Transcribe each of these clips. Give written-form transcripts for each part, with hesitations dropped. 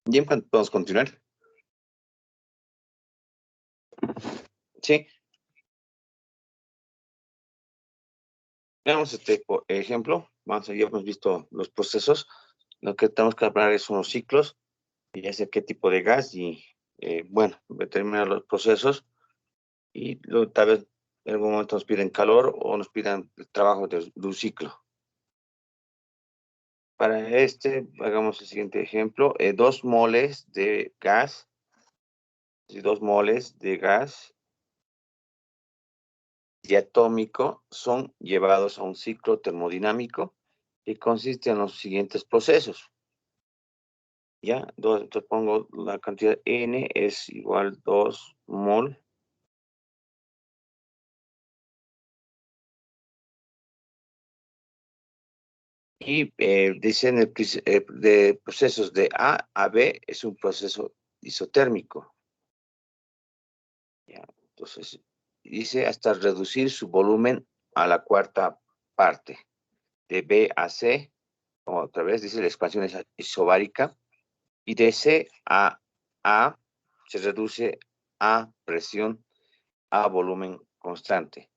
Bien, podemos continuar. Sí. Veamos por ejemplo, ya hemos visto los procesos. Lo que tenemos que hablar son los ciclos, y ya sé qué tipo de gas y, bueno, determinar los procesos y luego tal vez en algún momento nos piden calor o nos pidan el trabajo de un ciclo. Para hagamos el siguiente ejemplo. 2 moles de gas, y 2 moles de gas diatómico son llevados a un ciclo termodinámico que consiste en los siguientes procesos. Ya, entonces pongo la cantidad N es igual 2 mol y dice de procesos de A a B es un proceso isotérmico. Ya, entonces dice hasta reducir su volumen a la cuarta parte. De B a C, otra vez dice la expansión es isobárica, y de C a A se reduce a presión a volumen constante.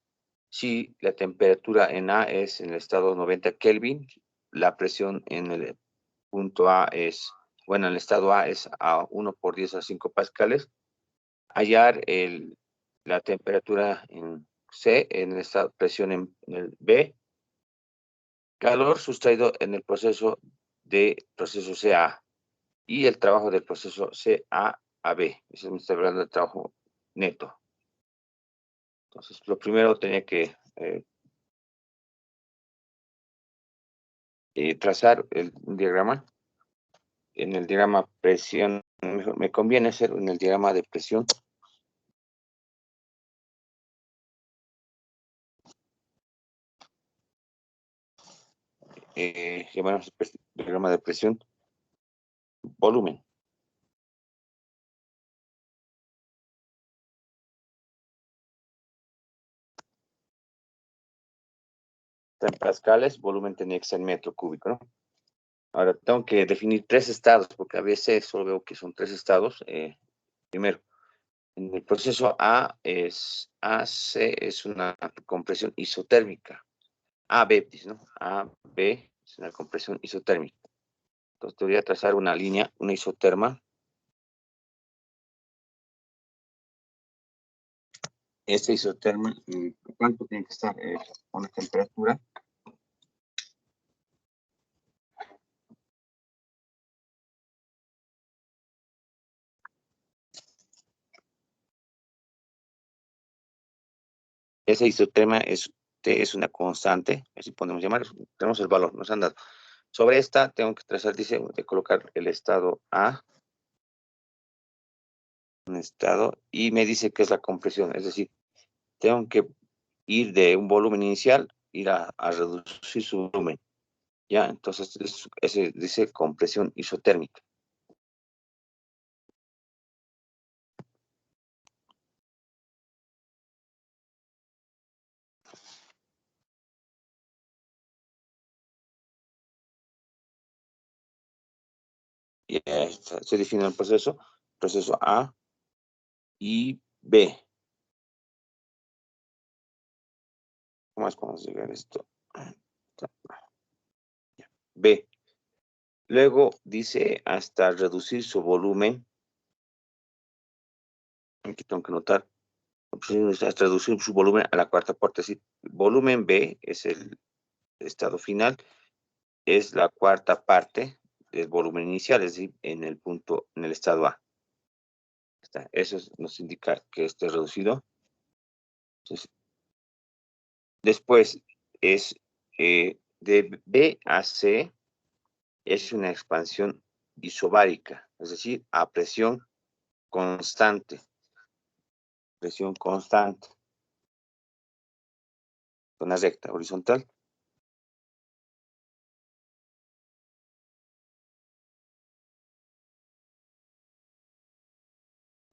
Si la temperatura en A es en el estado 90 Kelvin, la presión en el punto A es, bueno, en el estado A es a 1 por 10 a 5 pascales. Hallar la temperatura en C, en el estado presión en el B, calor sustraído en el proceso CA y el trabajo del proceso CA a B. Eso me está hablando del trabajo neto. Entonces, lo primero tenía que trazar un diagrama. En el diagrama presión, me conviene hacer en el diagrama de presión. Llamamos diagrama de presión, volumen. Está en pascales, volumen tenía que ser en metro cúbico, ¿no? Ahora tengo que definir 3 estados, porque a veces solo veo que son 3 estados. Primero, en el proceso AC es una compresión isotérmica. AB, dice, ¿no? AB es una compresión isotérmica. Entonces te voy a trazar una línea, una isoterma. Esta isoterma, ¿cuánto tiene que estar con la temperatura? Esa isoterma es una constante, así podemos llamar, tenemos el valor, nos han dado. Sobre esta tengo que trazar, dice, de colocar el estado A, un estado, y me dice que es la compresión, es decir, tengo que ir de un volumen inicial, ir a reducir su volumen. Ya, entonces ese dice compresión isotérmica. Y se define el proceso A y B. ¿Cómo más podemos llegar a esto? B. Luego dice hasta reducir su volumen. Aquí tengo que notar. Hasta reducir su volumen a la cuarta parte. Es decir, volumen B es el estado final, es la cuarta parte del volumen inicial, es decir, en el estado A. Eso nos indica que esté reducido. Entonces, después es de B a C es una expansión isobárica, es decir, a presión constante. Presión constante. Una recta horizontal.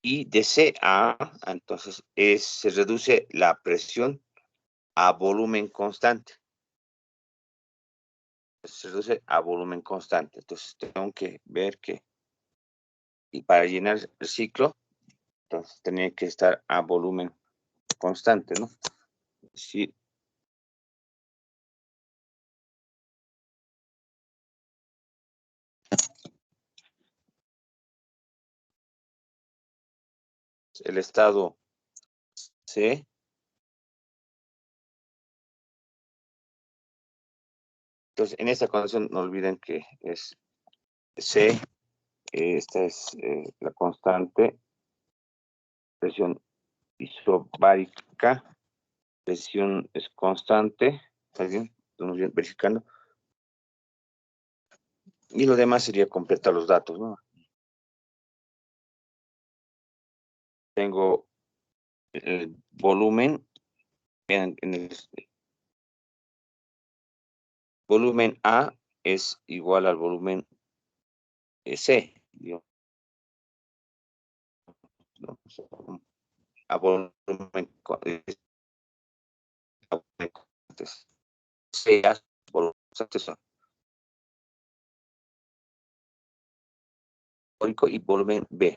Y de C a, entonces, se reduce la presión a volumen constante. Se reduce a volumen constante. Entonces, tengo que ver que y para llenar el ciclo, entonces tenía que estar a volumen constante, ¿no? Sí. El estado C. Entonces, en esta condición, no olviden que es C. Esta es la constante, presión isobárica, presión es constante, ¿está bien? Estamos bien verificando. Y lo demás sería completar los datos, ¿no? Tengo el volumen, en el volumen A es igual al volumen C, ¿no? A volumen, sea volumen y volumen B.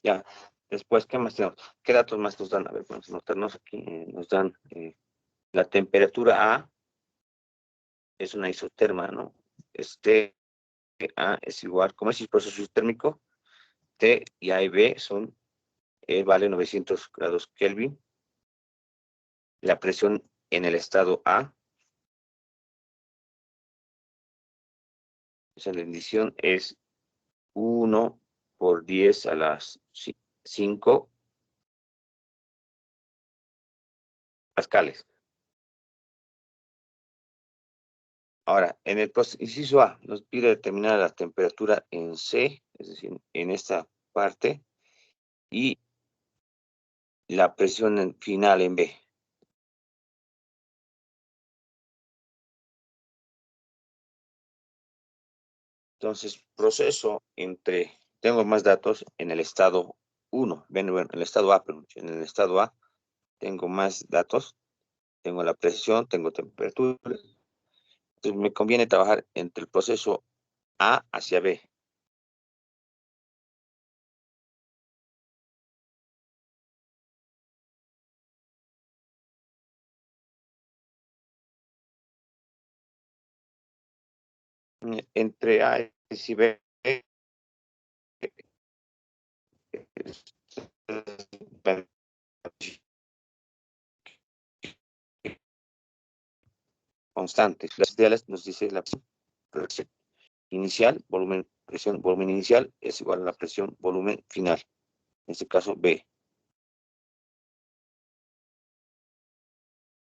Ya, después, ¿qué más tenemos? ¿Qué datos más nos dan? A ver, vamos a notarnos aquí. Nos dan la temperatura A, es una isoterma, ¿no? Este A es igual, ¿cómo es el proceso isotérmico? T y A y B son, vale 900 grados Kelvin. La presión en el estado A, esa rendición es 1 por 10 a las 5 pascales. Ahora, en el inciso A, nos pide determinar la temperatura en C, es decir, en esta parte, y la presión final en B. Entonces, proceso entre, tengo más datos en el estado 1, bueno, en el estado A, perdón, en el estado A tengo más datos, tengo la presión, tengo temperatura, entonces me conviene trabajar entre el proceso A hacia B. Entre A y B, constantes. Las ideales nos dice la presión inicial, volumen inicial es igual a la presión volumen final. En este caso, B.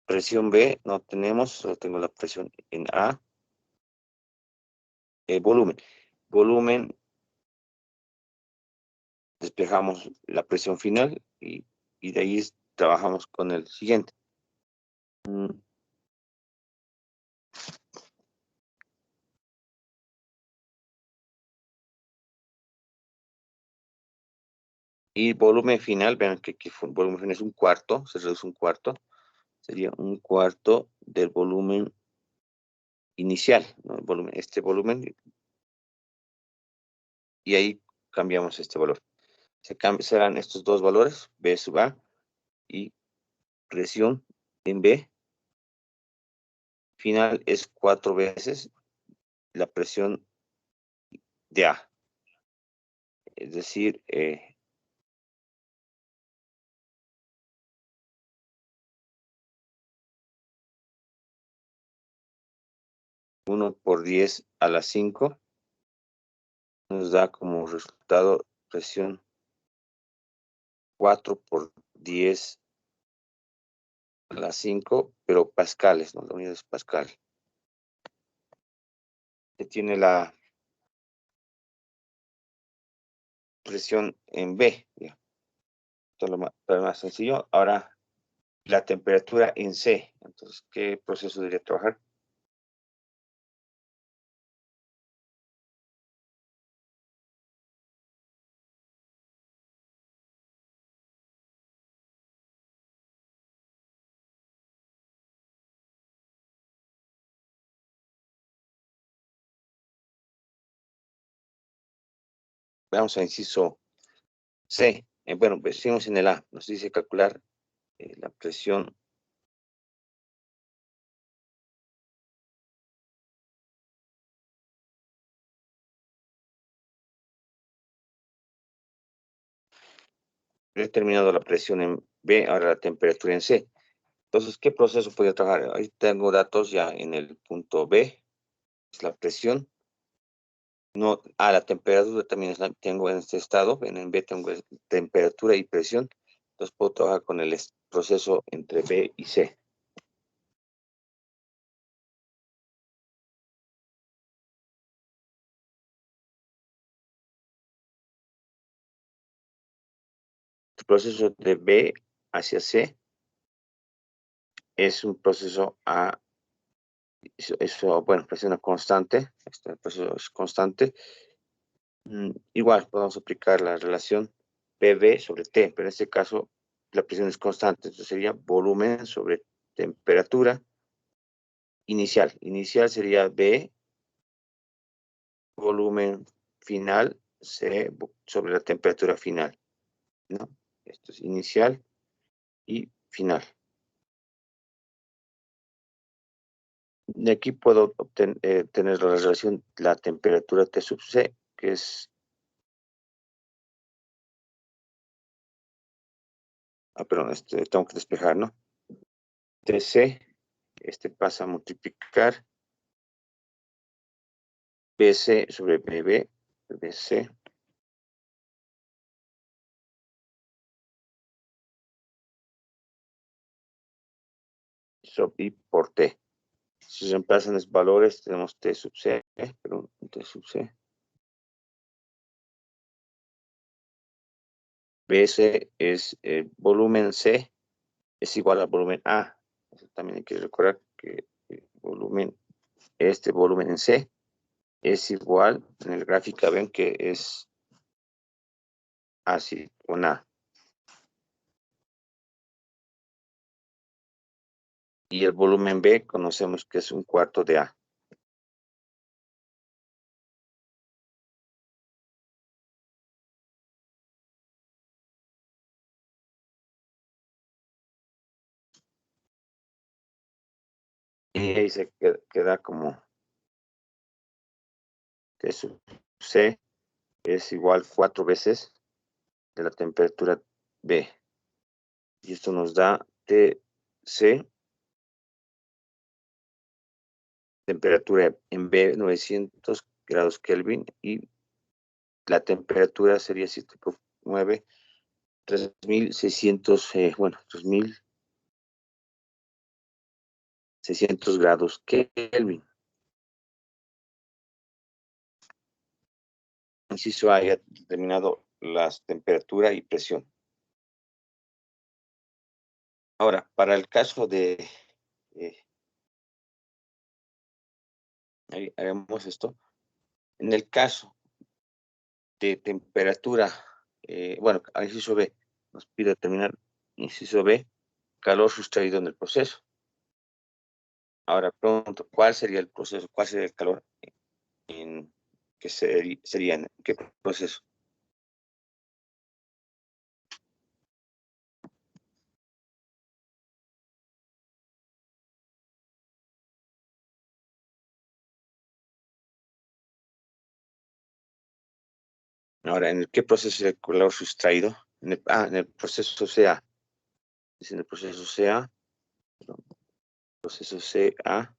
Presión B no tenemos, solo tengo la presión en A. Volumen. Volumen, despejamos la presión final y de ahí trabajamos con el siguiente. Y volumen final, vean que volumen final es un cuarto, se reduce un cuarto, sería un cuarto del volumen inicial, ¿no? Este volumen, y ahí cambiamos este valor. Serán estos dos valores, B sub A y presión en B final es 4 veces la presión de A. Es decir, 1 por 10 a la 5 nos da como resultado presión 4 por 10 a la 5, pero pascales, ¿no? La unidad es pascal. Que tiene la presión en B. ¿Ya? Esto es lo más sencillo. Ahora, la temperatura en C. Entonces, ¿qué proceso debería trabajar? Vamos a inciso C. Bueno, pues seguimos en el A. Nos dice calcular la presión determinado la presión en B, ahora la temperatura en C. Entonces, ¿qué proceso podría trabajar? Ahí tengo datos ya en el punto B, es la presión. No, la temperatura también tengo en este estado, en B tengo temperatura y presión. Entonces puedo trabajar con el proceso entre B y C. El proceso de B hacia C es un proceso bueno, presión constante. Este proceso es constante. Igual podemos aplicar la relación PV sobre T, pero en este caso la presión es constante. Entonces sería volumen sobre temperatura inicial. Inicial sería B, volumen final C sobre la temperatura final, ¿no? Esto es inicial y final. De aquí puedo tener la relación, la temperatura T sub C, que es, perdón, tengo que despejar, ¿no? TC, pasa a multiplicar BC sobre BB, BC, sub I por T. Si se reemplazan los valores, tenemos T sub C, perdón, T sub C. BC es volumen C, es igual al volumen A. Eso también hay que recordar que el volumen, volumen en C es igual, en el gráfico ven que es así con A. Y el volumen B conocemos que es un cuarto de A. Y ahí se queda como T sub C es igual 4 veces de la temperatura B. Y esto nos da TC, temperatura en B 900 grados Kelvin, y la temperatura sería 7.9, 3600, bueno, 3600 grados Kelvin. Inciso A, ya determinado las temperatura y presión. Ahora, para el caso de, haremos esto, en el caso de temperatura, bueno, inciso B, nos pide determinar, inciso B, calor sustraído en el proceso. Ahora pregunto, ¿cuál sería el proceso? ¿Cuál sería el calor que sería en qué proceso? Ahora, ¿en qué proceso sería el calor sustraído? En el proceso CA. En el proceso CA,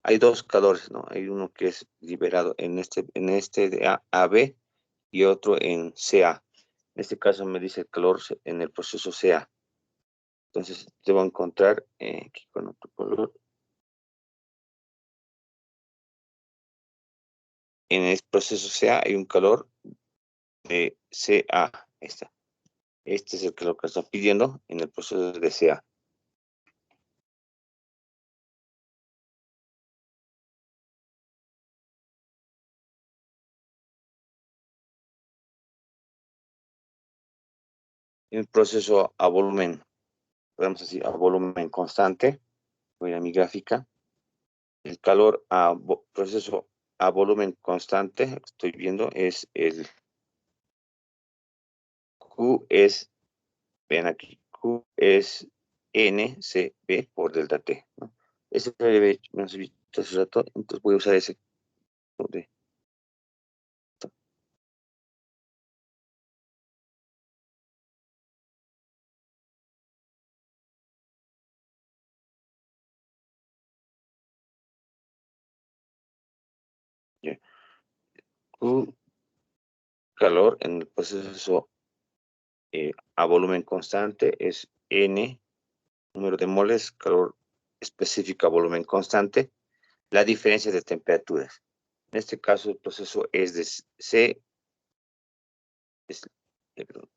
hay dos calores, ¿no? Hay uno que es liberado en este de AB y otro en CA. En este caso me dice el calor en el proceso CA. Entonces debo encontrar aquí con otro color. En el proceso CA hay un calor de CA. Este es el calor que está pidiendo en el proceso de CA. En el proceso a volumen, podemos decir a volumen constante, voy a mi gráfica. El calor proceso a volumen constante, estoy viendo, es el Q es, vean aquí, Q es NCB por delta T, ¿no? Ese me has visto hace rato, entonces voy a usar ese de ya. Q, calor en el proceso a volumen constante es N, número de moles, calor específico a volumen constante, la diferencia de temperaturas. En este caso, el proceso es de C, es, perdón,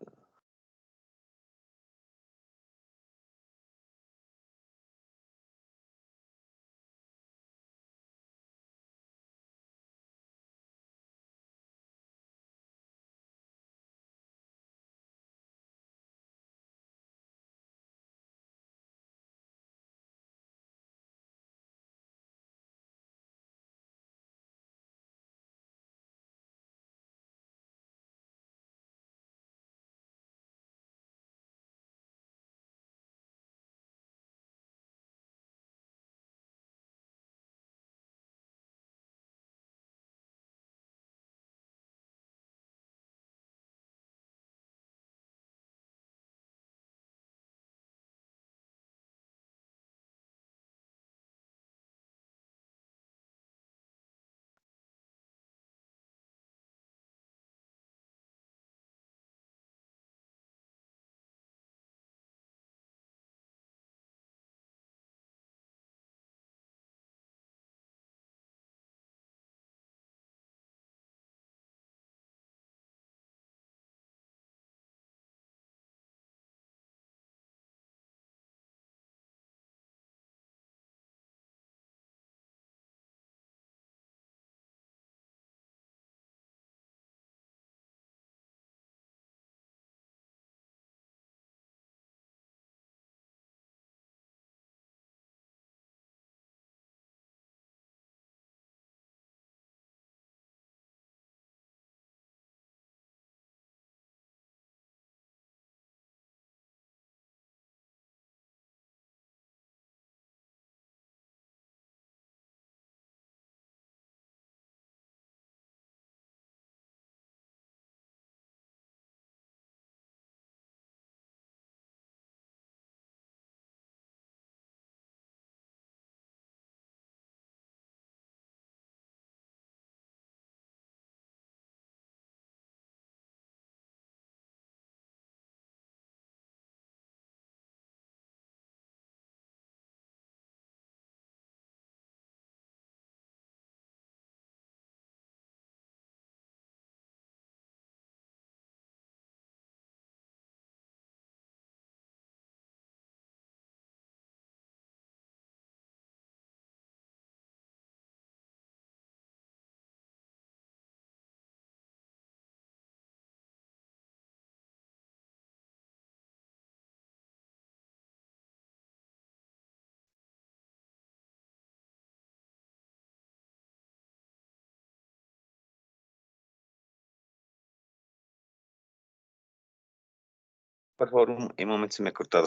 por favor, un momento se me ha cortado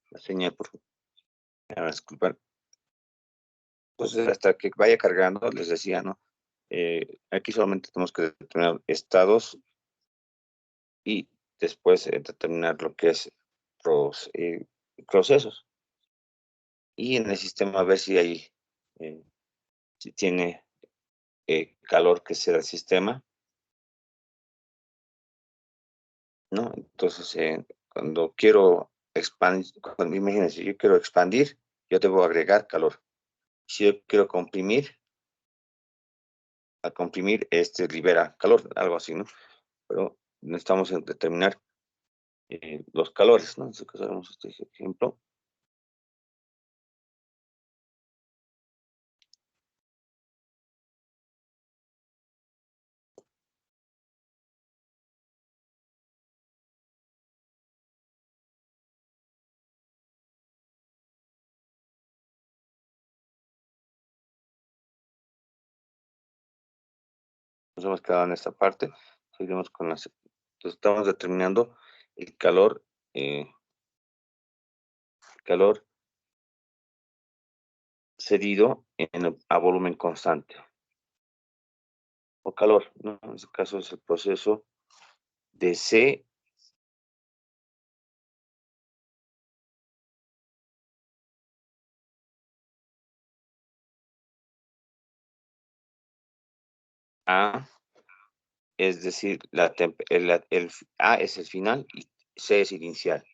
la señal, por favor. Disculpar. Entonces, hasta que vaya cargando, les decía, ¿no? Aquí solamente tenemos que determinar estados y después determinar lo que es procesos. Y en el sistema ver si hay, si tiene calor que sea el sistema, ¿no? Entonces, cuando quiero expandir, imagínense, yo quiero expandir, yo debo agregar calor. Si yo quiero comprimir, al comprimir, libera calor, algo así, ¿no? Pero necesitamos determinar los calores, ¿no? En este caso, haremos este ejemplo. Nos hemos quedado en esta parte. Seguimos con las. Entonces, estamos determinando el calor cedido a volumen constante. O calor, ¿no? En este caso es el proceso de C a, es decir, el A es el final y C es inicial.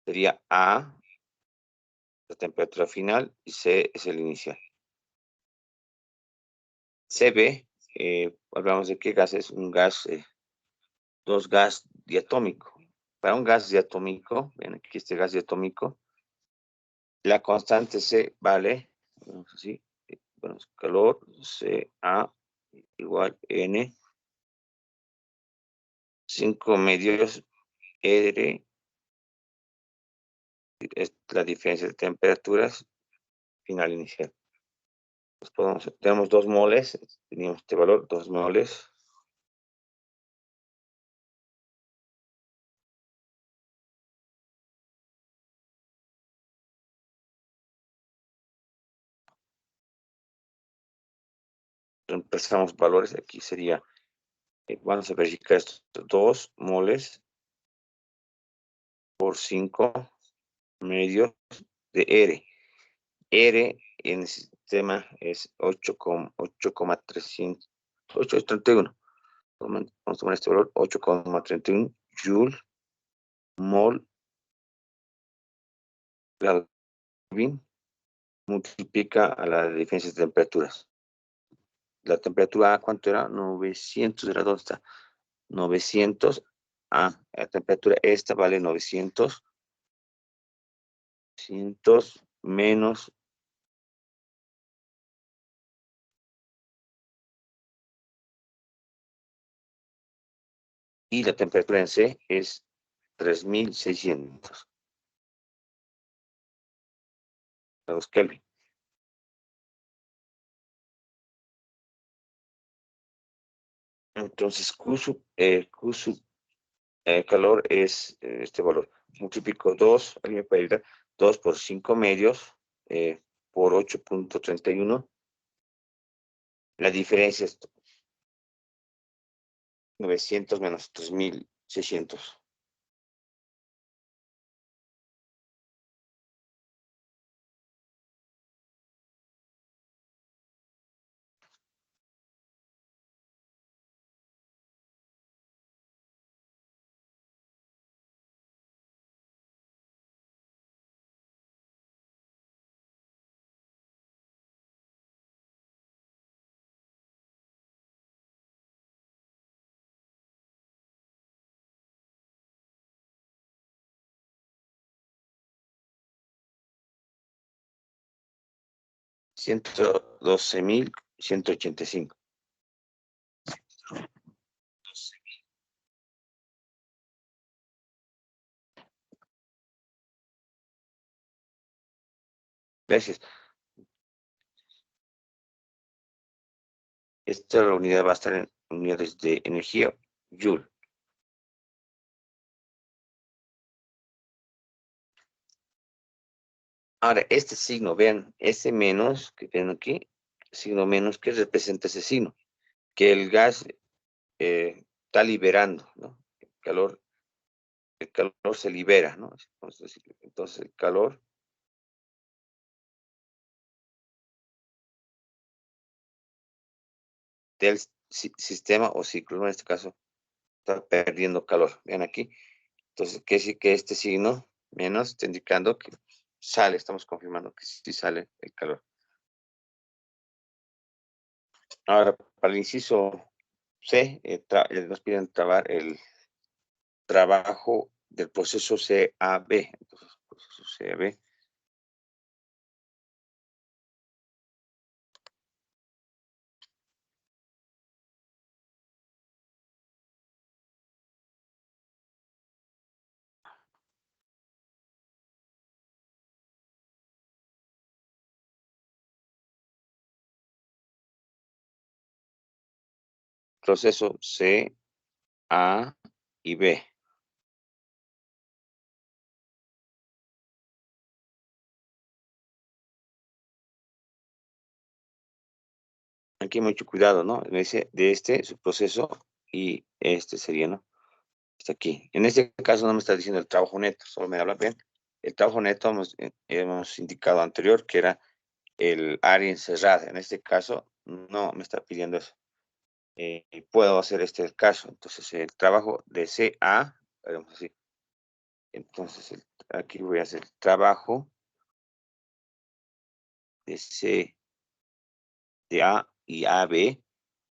Sería A, la temperatura final, y C es el inicial. CB, hablamos de qué gas es un gas, dos gas diatómico. Para un gas diatómico, ven aquí este gas diatómico, la constante C vale, vamos así, bueno, calor, CA igual N, 5 medios R, es la diferencia de temperaturas final inicial. Tenemos 2 moles, teníamos este valor, 2 moles. Reemplazamos valores, aquí sería, vamos a verificar estos 2 moles por 5 medios de R. R en el sistema es 8,331. Vamos a tomar este valor, 8,31 Joule mol Kelvin multiplica a la diferencia de temperaturas. La temperatura A, ¿cuánto era? 900 grados. ¿Dónde está? 900. La temperatura esta vale 900. 900 menos y la temperatura en C es 3600 grados Kelvin. Entonces, calor es este valor. Multiplico 2, alguien me puede ayudar, 2 por 5 medios por 8,31. La diferencia es 900 menos 3600. $112,185. Gracias. Esta unidad va a estar en unidades de energía Joule. Ahora, este signo, vean, ese menos que ven aquí, signo menos, ¿qué representa ese signo? Que el gas está liberando, ¿no? El calor se libera, ¿no? Entonces, el calor del sistema o ciclo, en este caso, está perdiendo calor. Vean aquí. Entonces, ¿qué sí que este signo menos está indicando que sale? Estamos confirmando que sí sale el calor. Ahora, para el inciso C, nos piden trabar el trabajo del proceso CAB. Entonces, proceso CAB. Proceso C, A y B. aquí mucho cuidado, ¿no? Me dice de su proceso, y este sería, ¿no? Está aquí. En este caso no me está diciendo el trabajo neto, solo me habla bien. El trabajo neto hemos indicado anterior que era el área encerrada. En este caso no me está pidiendo eso. Puedo hacer el caso. Entonces el trabajo de CA, haremos así. Entonces aquí voy a hacer el trabajo de C, de A y AB.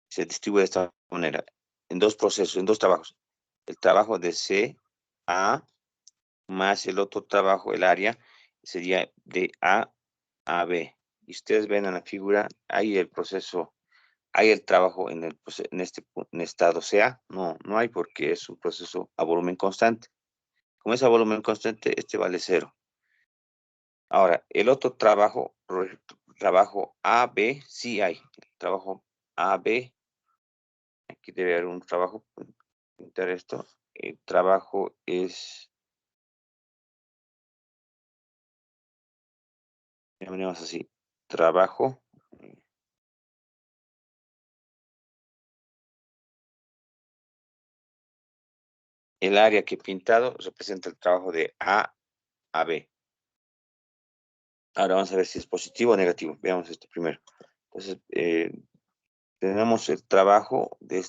Se distribuye de esta manera, en dos procesos, en dos trabajos. El trabajo de CA más el otro trabajo, el área, sería de A a B. Y ustedes ven en la figura, hay el proceso, hay el trabajo en en estado CA. No hay, porque es un proceso a volumen constante. Como es a volumen constante, este vale 0. Ahora, el otro trabajo, trabajo AB, sí hay. El trabajo AB, aquí debe haber un trabajo, pintar esto. El trabajo es, llamaremos así, trabajo. El área que he pintado representa el trabajo de A a B. Ahora vamos a ver si es positivo o negativo. Veamos esto primero. Entonces, tenemos el trabajo de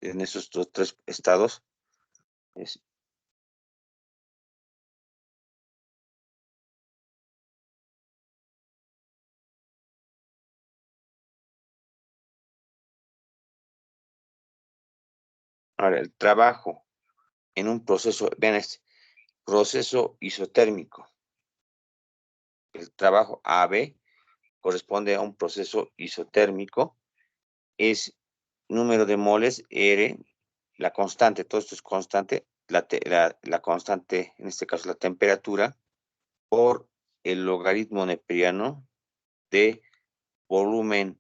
en esos tres estados. Es, ahora, el trabajo en un proceso, vean este, proceso isotérmico. El trabajo AB corresponde a un proceso isotérmico. Es número de moles R, la constante, todo esto es constante, la constante, en este caso la temperatura, por el logaritmo neperiano de volumen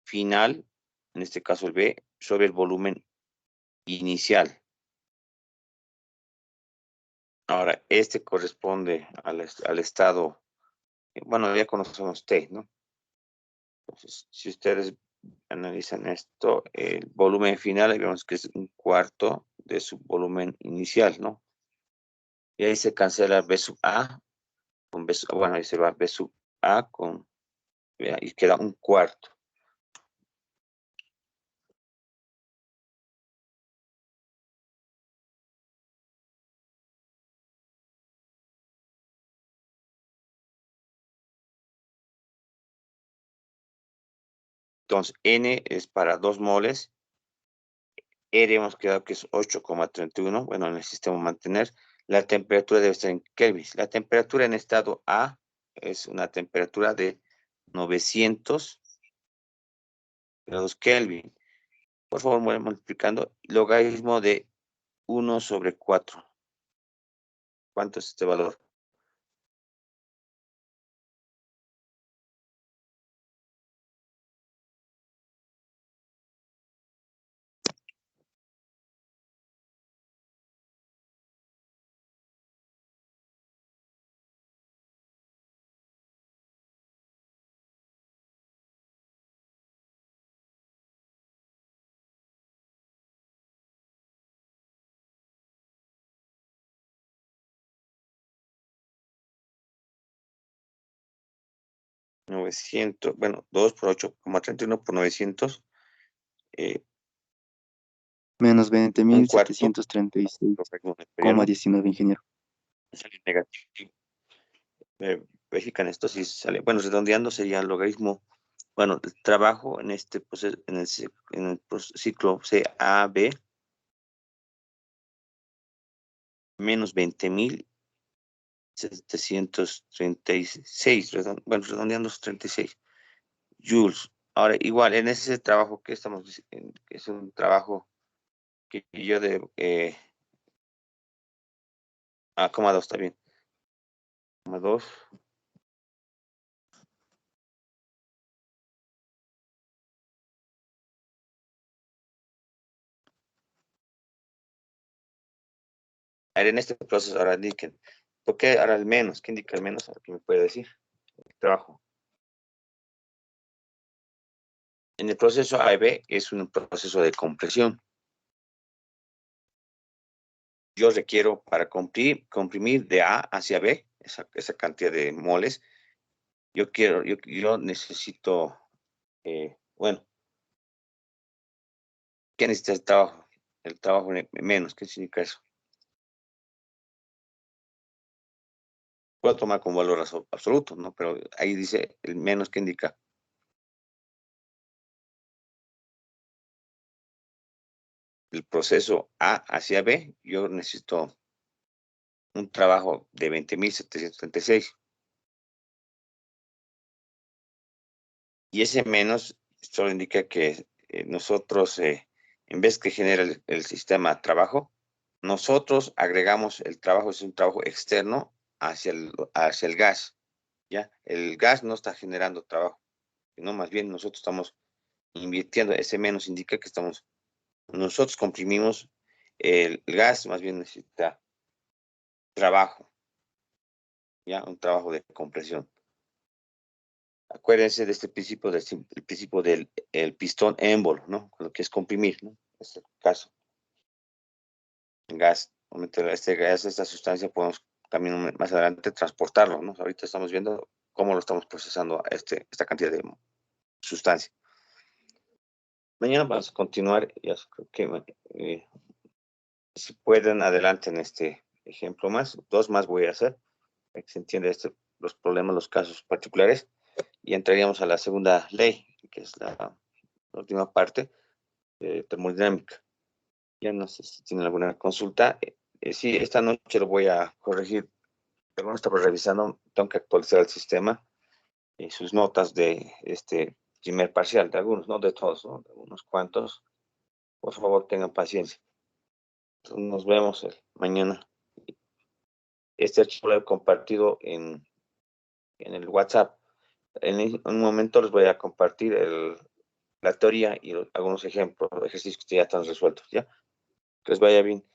final, en este caso el B, sobre el volumen inicial. Ahora, este corresponde al estado, bueno, ya conocemos T, ¿no? Entonces, si ustedes analizan esto, el volumen final, vemos que es un cuarto de su volumen inicial, ¿no? Y ahí se cancela B sub A con B sub, bueno, ahí se va B sub A con, y queda un cuarto. Entonces, N es para 2 moles. R hemos quedado que es 8,31. Bueno, en el sistema mantener. La temperatura debe estar en Kelvin. La temperatura en estado A es una temperatura de 900 grados Kelvin. Por favor, voy multiplicando. Logaritmo de 1 sobre 4. ¿Cuánto es este valor? Novecientos, bueno, 2 por 8,31 por 900. Menos Un cuarto. 20.736,19, ingeniero. Sale negativo. Verifican esto si sale. Bueno, redondeando sería el logaritmo. Bueno, el trabajo en este proceso, en el ciclo CAB, menos 20.736. Bueno, redondeando es 36 joules. Ahora, igual, en ese trabajo que estamos diciendo, que es un trabajo que yo de coma 2, está bien. Coma 2. Ahora, en este proceso, ahora indiquen. ¿Por qué ahora el menos? ¿Qué indica el menos? ¿Qué me puede decir? El trabajo. En el proceso A y B es un proceso de compresión. Yo requiero para comprimir de A hacia B, esa cantidad de moles, yo necesito, bueno, ¿qué necesita el trabajo? El trabajo menos, ¿qué significa eso? Puedo tomar como valor absoluto, ¿no? Pero ahí dice el menos que indica. El proceso A hacia B, yo necesito un trabajo de 20.736. Y ese menos solo indica que nosotros, en vez que genera el sistema trabajo, nosotros agregamos el trabajo, es un trabajo externo hacia el gas, ¿ya? El gas no está generando trabajo, sino más bien nosotros estamos invirtiendo. Ese menos indica que nosotros comprimimos el gas, más bien necesita trabajo, ¿ya? Un trabajo de compresión. Acuérdense de este principio, el principio del el pistón émbolo, ¿no? Lo que es comprimir, ¿no? Es el caso. En gas, este gas, esta sustancia, podemos también más adelante transportarlo, ¿no? Ahorita estamos viendo cómo lo estamos procesando a esta cantidad de sustancia. Mañana vamos a continuar, ya creo que si pueden, adelante en este ejemplo más. 2 más voy a hacer, para que se entienda los problemas, los casos particulares, y entraríamos a la segunda ley, que es la última parte, termodinámica. Ya no sé si tienen alguna consulta. Sí, esta noche lo voy a corregir, pero no estaba revisando, tengo que actualizar el sistema, sus notas de este primer parcial, de algunos, no de todos, ¿no? De unos cuantos. Por favor, tengan paciencia. Entonces, nos vemos mañana. Este archivo lo he compartido en el WhatsApp. En un momento les voy a compartir la teoría y algunos ejemplos, ejercicios que ya están resueltos, ¿ya? Que les vaya bien.